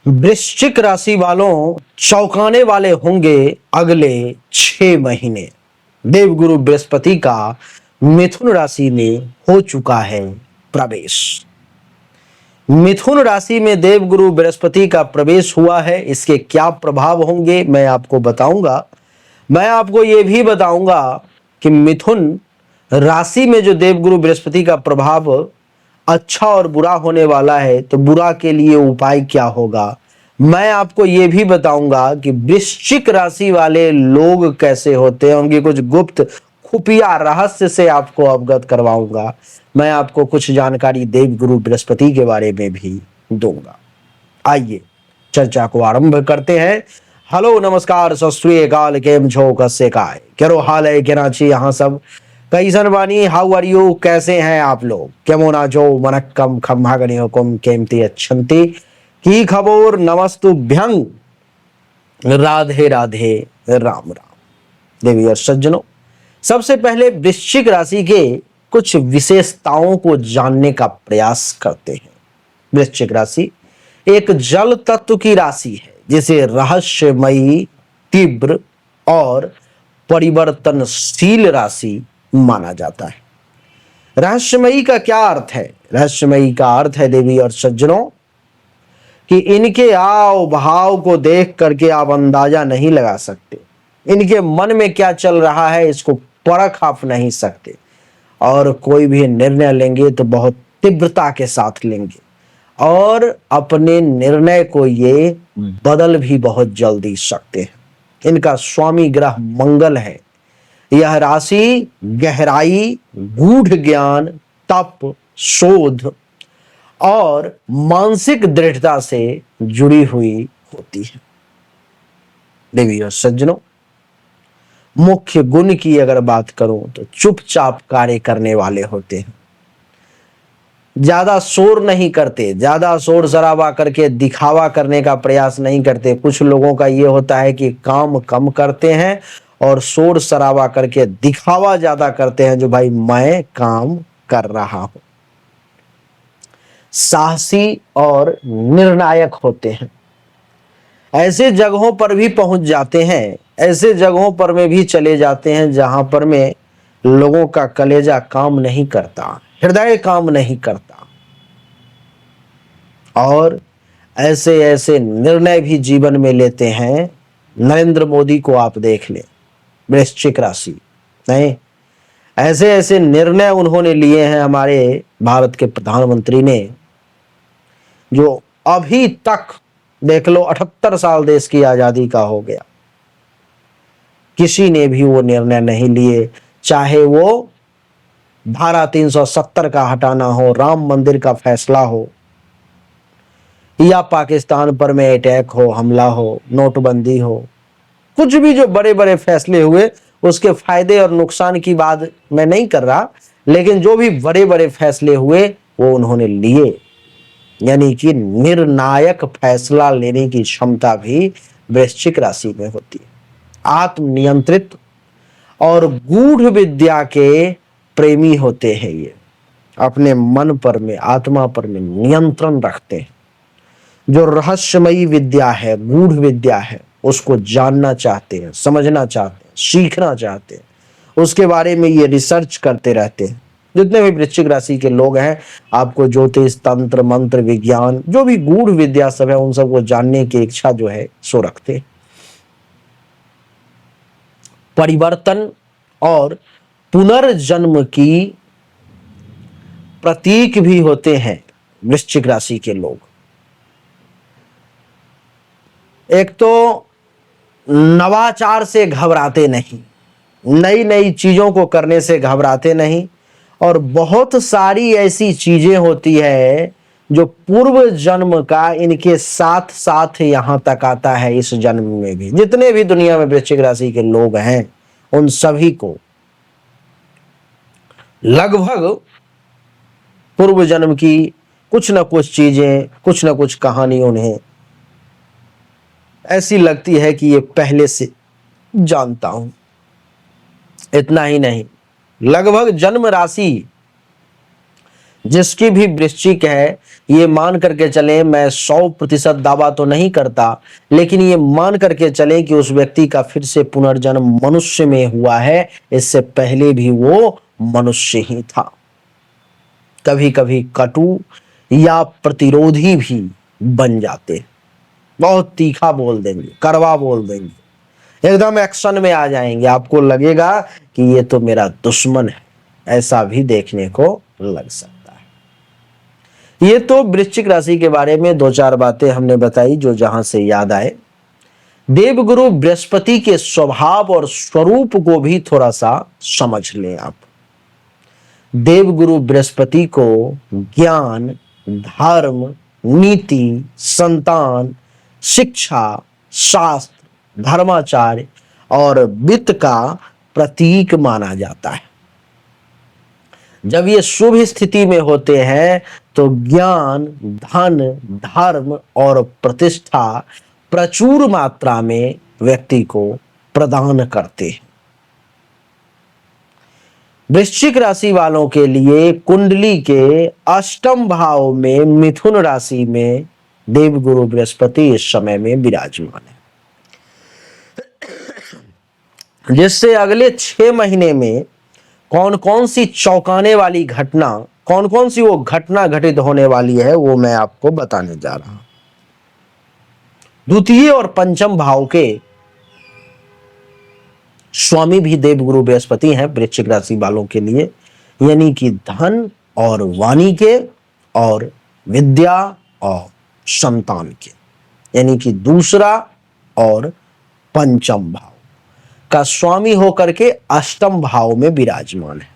वृश्चिक राशि वालों, चौंकाने वाले होंगे अगले 6 महीने। देवगुरु बृहस्पति का मिथुन राशि में हो चुका है प्रवेश। मिथुन राशि में देवगुरु बृहस्पति का प्रवेश हुआ है। इसके क्या प्रभाव होंगे मैं आपको बताऊंगा। मैं आपको यह भी बताऊंगा कि मिथुन राशि में जो देवगुरु बृहस्पति का प्रभाव अच्छा और बुरा होने वाला है, तो बुरा के लिए उपाय क्या होगा। मैं आपको यह भी बताऊंगा कि वृश्चिक राशि वाले लोग कैसे होते हैं, उनकी कुछ गुप्त खुफिया रहस्य से आपको अवगत करवाऊंगा। मैं आपको कुछ जानकारी देवगुरु बृहस्पति के बारे में भी दूंगा। आइए चर्चा को आरंभ करते हैं। हेलो नमस्कार सत श्री अकाल, केम छो, कस्से काय, केरो हाल है, केना छी यहाँ सब, कैसन बानी, हाउ आर यू, कैसे हैं आप लोग, केमो नाचो, वनक्कम, खम्हा गणियोकुम, केमती अच्छंती, की खबर, नमस्तुभ्यं, राधे राधे, राम राम। देवी और सज्जनों, सबसे पहले वृश्चिक राशि के कुछ विशेषताओं को जानने का प्रयास करते हैं। वृश्चिक राशि एक जल तत्व की राशि है, जिसे रहस्यमयी, तीव्र और परिवर्तनशील राशि माना जाता है। रहस्यमयी का क्या अर्थ है? रहस्यमयी का अर्थ है देवी और सज्जनों कि इनके आव भाव को देख करके आप अंदाजा नहीं लगा सकते। इनके मन में क्या चल रहा है इसको परख आप नहीं सकते, और कोई भी निर्णय लेंगे तो बहुत तीव्रता के साथ लेंगे, और अपने निर्णय को ये बदल भी बहुत जल्दी सकते हैं। इनका स्वामी ग्रह मंगल है। यह राशि गहराई, गूढ़ ज्ञान, तप, शोध और मानसिक दृढ़ता से जुड़ी हुई होती है। देवी और सज्जनों, मुख्य गुण की अगर बात करूं तो चुपचाप कार्य करने वाले होते हैं। ज्यादा शोर नहीं करते, ज्यादा शोर शराबा करके दिखावा करने का प्रयास नहीं करते। कुछ लोगों का ये होता है कि काम कम करते हैं और शोर शराबा करके दिखावा ज्यादा करते हैं, जो भाई मैं काम कर रहा हूं। साहसी और निर्णायक होते हैं। ऐसे जगहों पर भी पहुंच जाते हैं, ऐसे जगहों पर में भी चले जाते हैं जहां पर में लोगों का कलेजा काम नहीं करता, हृदय काम नहीं करता, और ऐसे ऐसे निर्णय भी जीवन में लेते हैं। नरेंद्र मोदी को आप देख लें, वृश्चिक राशि नहीं, ऐसे ऐसे निर्णय उन्होंने लिए हैं हमारे भारत के प्रधानमंत्री ने, जो अभी तक देख लो 78 साल देश की आजादी का हो गया, किसी ने भी वो निर्णय नहीं लिए। चाहे वो धारा 370 का हटाना हो, राम मंदिर का फैसला हो, या पाकिस्तान पर में अटैक हो, हमला हो, नोटबंदी हो, कुछ भी जो बड़े बड़े फैसले हुए उसके फायदे और नुकसान की बात मैं नहीं कर रहा, लेकिन जो भी बड़े बड़े फैसले हुए वो उन्होंने लिए। यानी कि निर्णायक फैसला लेने की क्षमता भी वृश्चिक राशि में होती है। आत्मनियंत्रित और गूढ़ विद्या के प्रेमी होते हैं। ये अपने मन पर में, आत्मा पर में नियंत्रण रखते हैं। जो रहस्यमयी विद्या है, गूढ़ विद्या है, उसको जानना चाहते हैं, समझना चाहते हैं, सीखना चाहते हैं, उसके बारे में ये रिसर्च करते रहते हैं। जितने भी वृश्चिक राशि के लोग हैं, आपको ज्योतिष, तंत्र, मंत्र, विज्ञान, जो भी गूढ़ विद्या सब है, उन सबको जानने की इच्छा जो है सो रखते हैं। परिवर्तन और पुनर्जन्म की प्रतीक भी होते हैं वृश्चिक राशि के लोग। एक तो नवाचार से घबराते नहीं, नई नई चीजों को करने से घबराते नहीं, और बहुत सारी ऐसी चीजें होती है जो पूर्व जन्म का इनके साथ साथ यहां तक आता है इस जन्म में भी। जितने भी दुनिया में वृश्चिक राशि के लोग हैं, उन सभी को लगभग पूर्व जन्म की कुछ न कुछ चीजें, कुछ न कुछ कहानी उन्हें ऐसी लगती है कि ये पहले से जानता हूं। इतना ही नहीं, लगभग जन्म राशि जिसकी भी वृश्चिक है, ये मान करके चले, मैं 100% दावा तो नहीं करता, लेकिन ये मान करके चले कि उस व्यक्ति का फिर से पुनर्जन्म मनुष्य में हुआ है, इससे पहले भी वो मनुष्य ही था। कभी कभी कटु या प्रतिरोधी भी बन जाते, बहुत तीखा बोल देंगे, कड़वा बोल देंगे, एकदम एक्शन में आ जाएंगे, आपको लगेगा कि ये तो मेरा दुश्मन है, ऐसा भी देखने को लग सकता है। ये तो वृश्चिक राशि के बारे में दो चार बातें हमने बताई जो जहां से याद आए। देवगुरु बृहस्पति के स्वभाव और स्वरूप को भी थोड़ा सा समझ लें आप। देवगुरु बृहस्पति को ज्ञान, धर्म, नीति, संतान, शिक्षा, शास्त्र, धर्माचार्य और वित्त का प्रतीक माना जाता है। जब ये शुभ स्थिति में होते हैं तो ज्ञान, धन, धर्म और प्रतिष्ठा प्रचुर मात्रा में व्यक्ति को प्रदान करते हैं। वृश्चिक राशि वालों के लिए कुंडली के अष्टम भाव में मिथुन राशि में देवगुरु बृहस्पति इस समय में विराजमान है, जिससे अगले 6 महीने में कौन कौन सी चौंकाने वाली घटना, कौन कौन सी वो घटना घटित होने वाली है, वो मैं आपको बताने जा रहा हूं। द्वितीय और पंचम भाव के स्वामी भी देवगुरु बृहस्पति हैं वृश्चिक राशि वालों के लिए, यानी कि धन और वाणी के और विद्या और संतान के, यानी कि दूसरा और पंचम भाव का स्वामी होकर के अष्टम भाव में विराजमान है।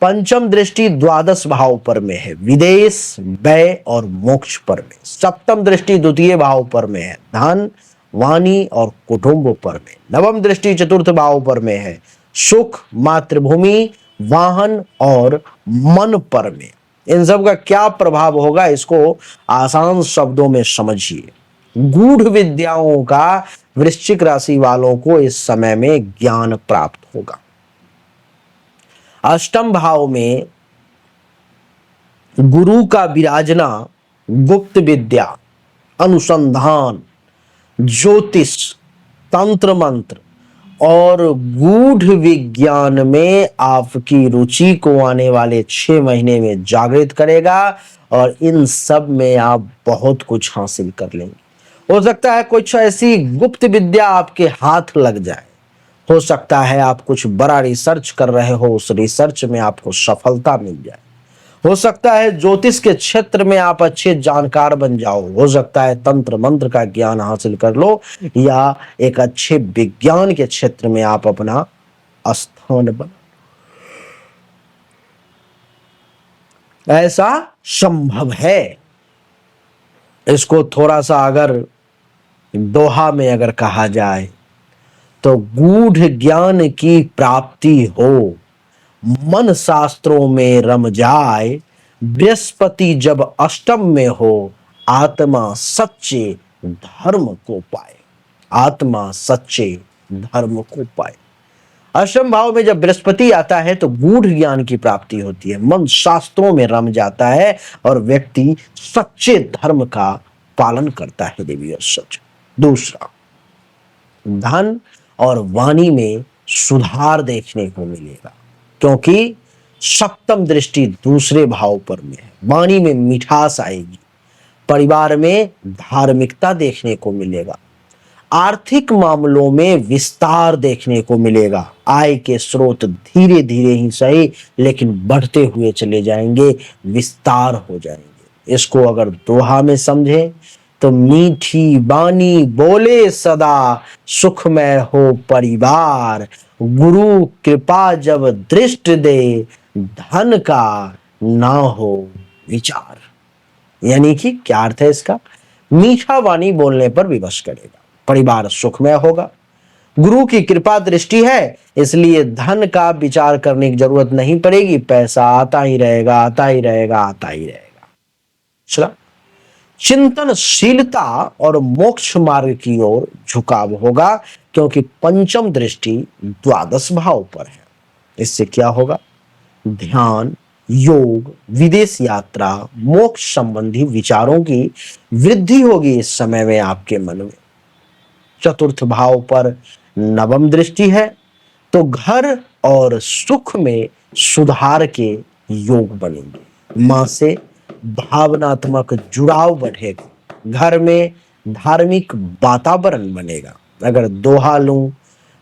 पंचम दृष्टि द्वादश भाव पर में है, विदेश, व्यय और मोक्ष पर में। सप्तम दृष्टि द्वितीय भाव पर में है, धन, वाणी और कुटुंब पर में। नवम दृष्टि चतुर्थ भाव पर में है, सुख, मातृभूमि, वाहन और मन पर में। इन सब का क्या प्रभाव होगा इसको आसान शब्दों में समझिए। गूढ़ विद्याओं का वृश्चिक राशि वालों को इस समय में ज्ञान प्राप्त होगा। अष्टम भाव में गुरु का विराजना गुप्त विद्या, अनुसंधान, ज्योतिष, तंत्र मंत्र और गूढ़ विज्ञान में आपकी रुचि को आने वाले 6 महीने में जागृत करेगा और इन सब में आप बहुत कुछ हासिल कर लेंगे। हो सकता है कुछ ऐसी गुप्त विद्या आपके हाथ लग जाए, हो सकता है आप कुछ बड़ा रिसर्च कर रहे हो, उस रिसर्च में आपको सफलता मिल जाए, हो सकता है ज्योतिष के क्षेत्र में आप अच्छे जानकार बन जाओ, हो सकता है तंत्र मंत्र का ज्ञान हासिल कर लो या एक अच्छे विज्ञान के क्षेत्र में आप अपना स्थान बना, ऐसा संभव है। इसको थोड़ा सा अगर दोहा में अगर कहा जाए तो गूढ़ ज्ञान की प्राप्ति हो, मन शास्त्रों में रम जाए, बृहस्पति जब अष्टम में हो, आत्मा सच्चे धर्म को पाए, आत्मा सच्चे धर्म को पाए। अष्टम भाव में जब बृहस्पति आता है तो गूढ़ ज्ञान की प्राप्ति होती है, मन शास्त्रों में रम जाता है और व्यक्ति सच्चे धर्म का पालन करता है। देवी और सच। दूसरा, धन और वाणी में सुधार देखने को मिलेगा, क्योंकि सप्तम दृष्टि दूसरे भाव पर में है। वाणी में मिठास आएगी, परिवार में धार्मिकता देखने को मिलेगा, आर्थिक मामलों में विस्तार देखने को मिलेगा। आय के स्रोत धीरे धीरे ही सही लेकिन बढ़ते हुए चले जाएंगे, विस्तार हो जाएंगे। इसको अगर दोहा में समझें तो मीठी बानी बोले सदा, सुखमय हो परिवार, गुरु कृपा जब दृष्टि दे, धन का ना हो विचार। यानी कि क्या अर्थ है इसका? मीठा वाणी बोलने पर विवश करेगा, परिवार सुखमय होगा, गुरु की कृपा दृष्टि है इसलिए धन का विचार करने की जरूरत नहीं पड़ेगी, पैसा आता ही रहेगा, आता ही रहेगा, आता ही रहेगा। चला, चिंतनशीलता और मोक्ष मार्ग की ओर झुकाव होगा, क्योंकि पंचम दृष्टि द्वादश भाव पर है। इससे क्या होगा? ध्यान, योग, विदेश यात्रा, मोक्ष संबंधी विचारों की वृद्धि होगी इस समय में आपके मन में। चतुर्थ भाव पर नवम दृष्टि है, तो घर और सुख में सुधार के योग बनेंगे। मां से भावनात्मक जुड़ाव बढ़ेगा, घर में धार्मिक वातावरण बनेगा। अगर दोहा लूं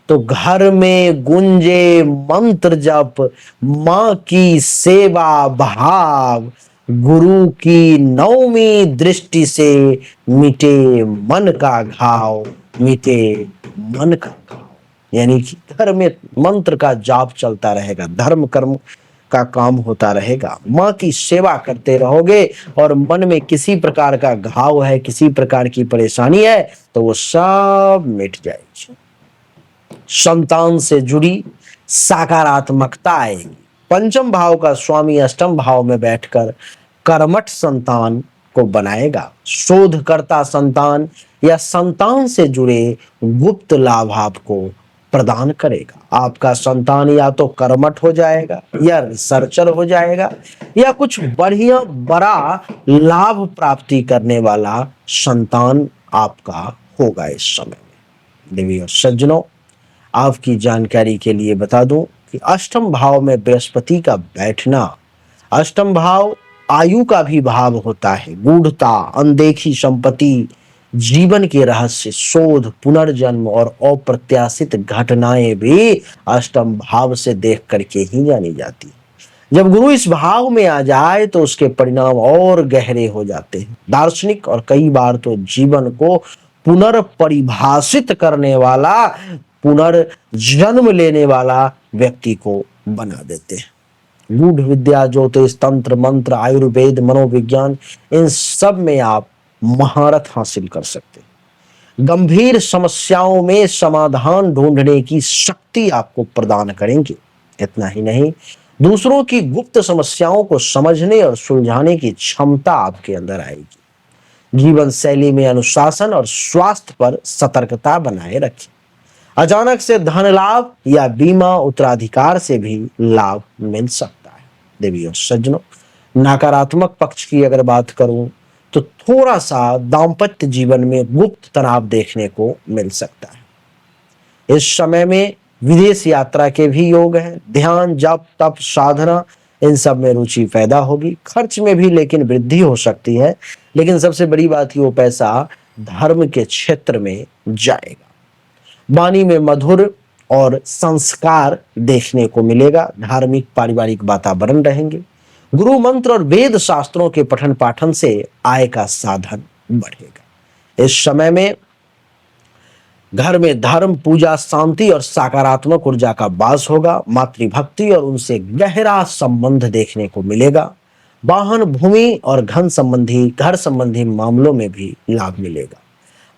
तो घर में गुंजे मंत्र जप, मां की सेवा भाव, गुरु की नौवीं दृष्टि से मिटे मन का घाव, मिटे मन का घाव। यानी कि घर में मंत्र का जाप चलता रहेगा, धर्म कर्म का काम होता रहेगा, मां की सेवा करते रहोगे और मन में किसी प्रकार का घाव है, किसी प्रकार की परेशानी है, तो वो सब मिट जाएगी। संतान से जुड़ी सकारात्मकता आएगी। पंचम भाव का स्वामी अष्टम भाव में बैठकर कर्मठ संतान को बनाएगा। शोधकर्ता संतान या संतान से जुड़े गुप्त लाभ आपको प्रदान करेगा। आपका संतान या तो कर्मठ हो जाएगा या रिसर्चर हो जाएगा या कुछ बढ़िया बड़ा लाभ प्राप्ति करने वाला संतान आपका होगा इस समय में। देवी और सज्जनों, आपकी जानकारी के लिए बता दूं कि अष्टम भाव में बृहस्पति का बैठना, अष्टम भाव आयु का भी भाव होता है। गूढ़ता, अनदेखी संपत्ति, जीवन के रहस्य, शोध, पुनर्जन्म और अप्रत्याशित घटनाएं भी अष्टम भाव से देख करके ही जानी जाती है। जब गुरु इस भाव में आ जाए तो उसके परिणाम और गहरे हो जाते हैं। दार्शनिक और कई बार तो जीवन को पुनर्परिभाषित करने वाला, पुनर्जन्म लेने वाला व्यक्ति को बना देते हैं। गूढ़ विद्या, ज्योतिष, तंत्र, मंत्र, आयुर्वेद, मनोविज्ञान, इन सब में आप महारत हासिल कर सकते हैं। गंभीर समस्याओं में समाधान ढूंढने की शक्ति आपको प्रदान करेंगे। इतना ही नहीं, दूसरों की गुप्त समस्याओं को समझने और सुलझाने की क्षमता आपके अंदर आएगी। जीवन शैली में अनुशासन और स्वास्थ्य पर सतर्कता बनाए रखें। अचानक से धन लाभ या बीमा उत्तराधिकार से भी लाभ मिल सकता है। देवी और सज्जनों, नकारात्मक पक्ष की अगर बात करूं तो थोड़ा सा दाम्पत्य जीवन में गुप्त तनाव देखने को मिल सकता है। इस समय में विदेश यात्रा के भी योग हैं। ध्यान, जप, तप, साधना, इन सब में रुचि पैदा होगी। खर्च में भी लेकिन वृद्धि हो सकती है, लेकिन सबसे बड़ी बात कि वो पैसा धर्म के क्षेत्र में जाएगा। वाणी में मधुर और संस्कार देखने को मिलेगा। धार्मिक पारिवारिक वातावरण रहेंगे। गुरु मंत्र और वेद शास्त्रों के पठन पाठन से आय का साधन बढ़ेगा। इस समय में घर में धर्म, पूजा, शांति और सकारात्मक ऊर्जा का वास होगा। मातृभक्ति और उनसे गहरा संबंध देखने को मिलेगा। वाहन, भूमि और घर संबंधी मामलों में भी लाभ मिलेगा।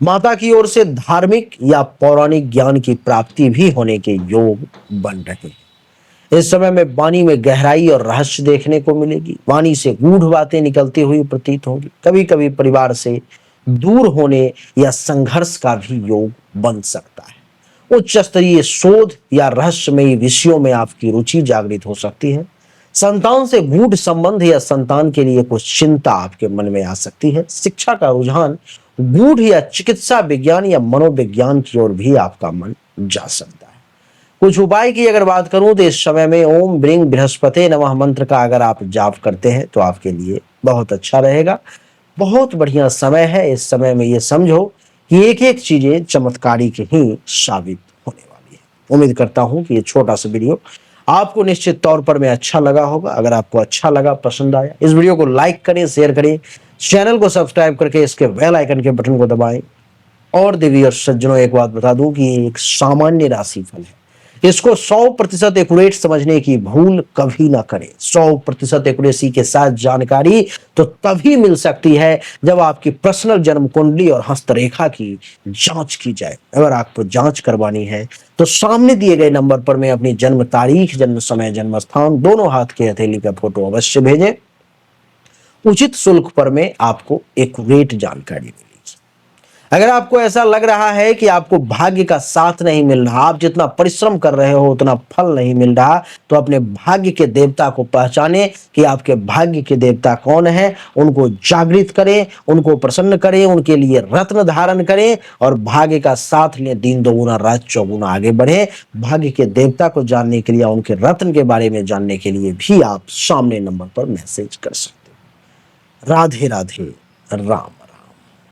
माता की ओर से धार्मिक या पौराणिक ज्ञान की प्राप्ति भी होने के योग बन रहे हैं। इस समय में वाणी में गहराई और रहस्य देखने को मिलेगी। वाणी से गूढ़ बातें निकलती हुई प्रतीत होंगी। कभी कभी परिवार से दूर होने या संघर्ष का भी योग बन सकता है। उच्च स्तरीय शोध या रहस्यमयी विषयों में आपकी रुचि जागृत हो सकती है। संतान से गूढ़ संबंध या संतान के लिए कुछ चिंता आपके मन में आ सकती है। शिक्षा का रुझान गूढ़ या चिकित्सा विज्ञान या मनोविज्ञान की ओर भी आपका मन जा सकता है। कुछ उपाय की अगर बात करूं तो इस समय में ओम ब्रीं बृहस्पते नमः मंत्र का अगर आप जाप करते हैं तो आपके लिए बहुत अच्छा रहेगा। बहुत बढ़िया समय है। इस समय में ये समझो कि एक एक चीजें चमत्कारिक ही साबित होने वाली है। उम्मीद करता हूं कि ये छोटा सा वीडियो आपको निश्चित तौर पर में अच्छा लगा होगा। अगर आपको अच्छा लगा, पसंद आया, इस वीडियो को लाइक करें, शेयर करें, चैनल को सब्सक्राइब करके इसके बेल आइकन के बटन को दबाएं। और देवी और सज्जनों, एक बात बता दूं कि ये एक सामान्य राशिफल है। इसको 100% एक्यूरेट समझने की भूल कभी ना करें। 100% एक्यूरेसी के साथ जानकारी तो तभी मिल सकती है जब आपकी पर्सनल जन्म कुंडली और हस्तरेखा की जांच की जाए। अगर आपको जांच करवानी है तो सामने दिए गए नंबर पर मैं अपनी जन्म तारीख, जन्म समय, जन्म स्थान, दोनों हाथ के हथेली का फोटो अवश्य भेजें। उचित शुल्क पर में आपको एक्यूरेट जानकारी मिलेगी। अगर आपको ऐसा लग रहा है कि आपको भाग्य का साथ नहीं मिल रहा, आप जितना परिश्रम कर रहे हो उतना फल नहीं मिल रहा, तो अपने भाग्य के देवता को पहचाने कि आपके भाग्य के देवता कौन है, उनको जागृत करें, उनको प्रसन्न करें, उनके लिए रत्न धारण करें और भाग्य का साथ लें, दिन दोगुना रात चौगुना आगे बढ़े। भाग्य के देवता को जानने के लिए, उनके रत्न के बारे में जानने के लिए भी आप सामने नंबर पर मैसेज कर सकते हो। राधे राधे राम।